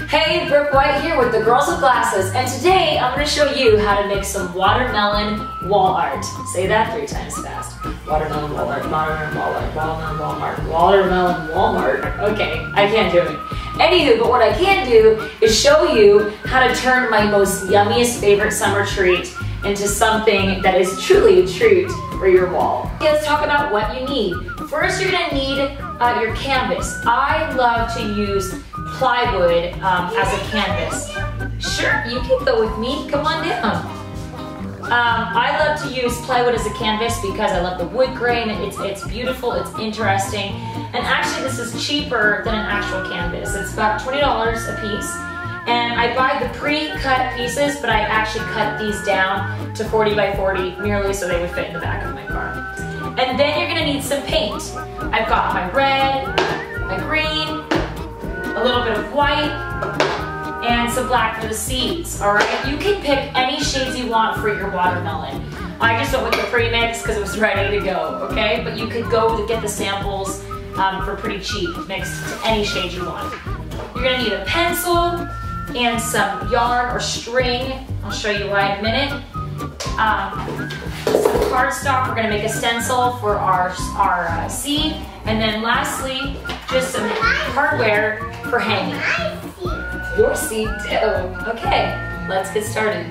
Hey, Brooke White here with the Girls with Glasses, and today I'm going to show you how to make some watermelon wall art. Say that 3 times fast. Watermelon wall art, watermelon wall art, watermelon wall art, watermelon Walmart. Okay, I can't do it. Anywho, but what I can do is show you how to turn my most yummiest favorite summer treat into something that is truly a treat for your wall. Okay, let's talk about what you need. First, you're going to need your canvas. I love to use plywood as a canvas. Sure, you can go with me. Come on down. I love to use plywood as a canvas because I love the wood grain. It's beautiful, it's interesting, and actually this is cheaper than an actual canvas. It's about $20 a piece, and I buy the pre-cut pieces, but I actually cut these down to 40 by 40 merely so they would fit in the back of my car. And then you're gonna need some paint. I've got my red, my green, a little bit of white, and some black for the seeds, all right? You can pick any shades you want for your watermelon. I just went with the pre-mix because it was ready to go, okay? But you could go to get the samples for pretty cheap, mixed to any shade you want. You're gonna need a pencil and some yarn or string. I'll show you why in a minute. Some cardstock. We're gonna make a stencil for our seed. And then lastly, just some hardware for hanging. Your seed too. Okay, let's get started.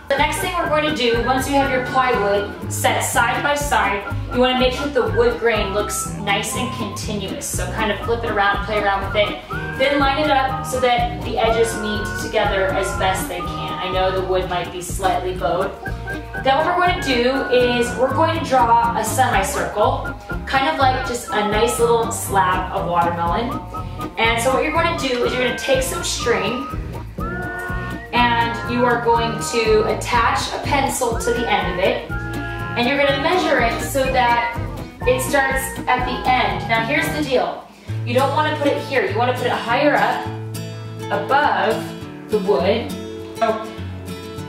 The next thing we're going to do, once you have your plywood set side by side, you want to make sure the wood grain looks nice and continuous. So kind of flip it around, play around with it. Then line it up so that the edges meet together as best they can. I know the wood might be slightly bowed. Then what we're going to do is we're going to draw a semicircle, kind of like just a nice little slab of watermelon. And so what you're going to do is you're going to take some string and you are going to attach a pencil to the end of it, and you're going to measure it so that it starts at the end. Now here's the deal. You don't want to put it here. You want to put it higher up above the wood. So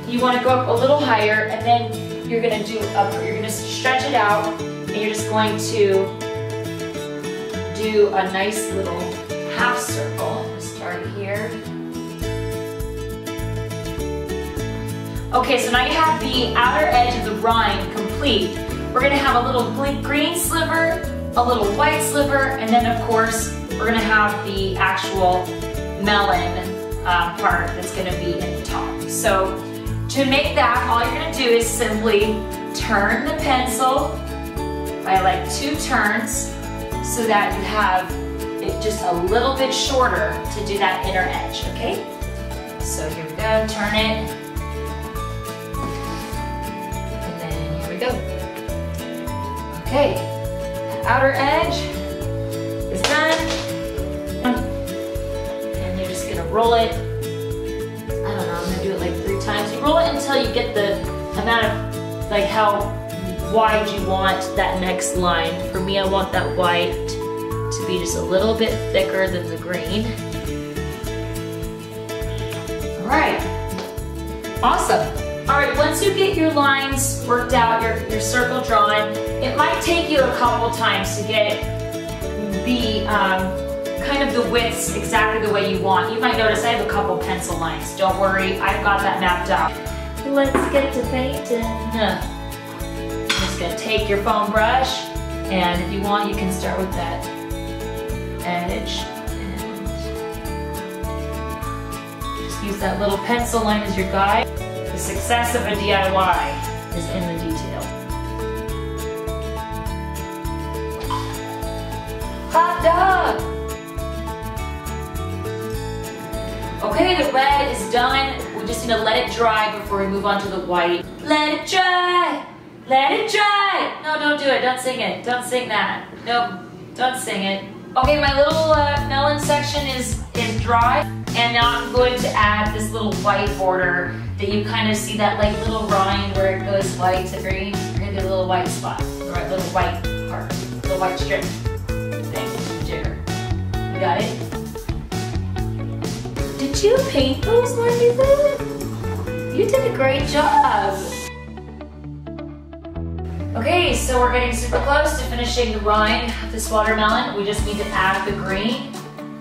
you want to go up a little higher, and then you're going to stretch it out, and you're just going to do a nice little half circle. Start here. Okay, so now you have the outer edge of the rind complete. We're gonna have a little green sliver, a little white sliver, and then of course, we're gonna have the actual melon part that's gonna be in the top. So to make that, all you're gonna do is simply turn the pencil by like 2 turns so that you have it just a little bit shorter to do that inner edge, okay? So here we go, turn it. And then here we go. Okay, the outer edge is done. And you're just gonna roll it. I don't know, I'm gonna do it like 3 times. You roll it until you get the amount of, like how wide you want that next line. For me, I want that white to be just a little bit thicker than the green. All right, awesome. All right, once you get your lines worked out, your circle drawn, it might take you a couple times to get the kind of the widths exactly the way you want. You might notice I have a couple pencil lines. Don't worry, I've got that mapped out. Let's get to painting. I'm just gonna take your foam brush, and if you want, you can start with that edge and just use that little pencil line as your guide. The success of a DIY is in the detail. Hot dog! Okay, the red is done. We just need to let it dry before we move on to the white. Let it dry! Let it dry! No, don't do it. Don't sing it. Don't sing that. Nope. Don't sing it. Okay, my little melon section is dry, and now I'm going to add this little white border that you kind of see that like little rind where it goes white to green. We're gonna do a little white spot, or a little white part, little white strip thing, jigger. You got it? Did you paint those, Martha? You did a great job. Okay, so we're getting super close to finishing the rind of this watermelon. We just need to add the green.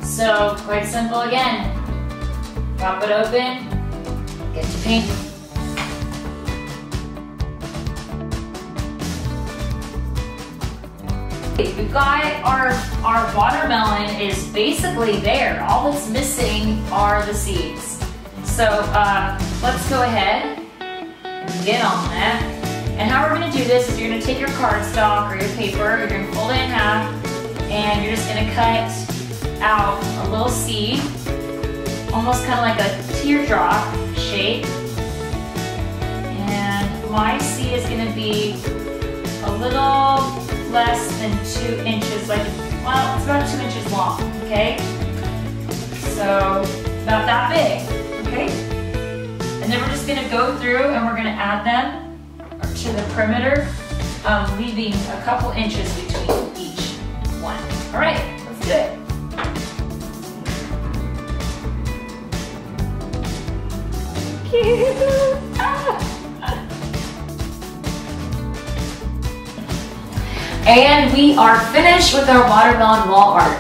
So, quite simple again. Pop it open, get your paint. We've got our watermelon is basically there. All that's missing are the seeds. So let's go ahead and get on that. And how we're gonna do this is you're gonna take your cardstock or your paper, you're gonna fold it in half, and you're just gonna cut out a little seed, almost kind of like a teardrop shape. And my seed is gonna be a little less than 2 inches, well, it's about 2 inches long, okay? So, about that big, okay? And then we're just gonna go through and we're gonna add them to the perimeter, leaving a couple inches between each one. All right, let's do it. Cute. And we are finished with our watermelon wall art.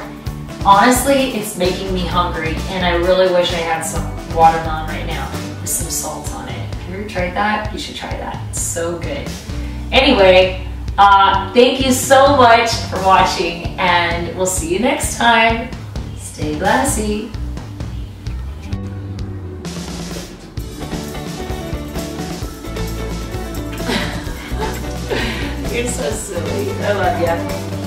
Honestly, it's making me hungry, and I really wish I had some watermelon right now with some salt on it. Have you ever tried that? You should try that. It's so good. Anyway, thank you so much for watching, and we'll see you next time. Stay glassy. You're so silly. I love you.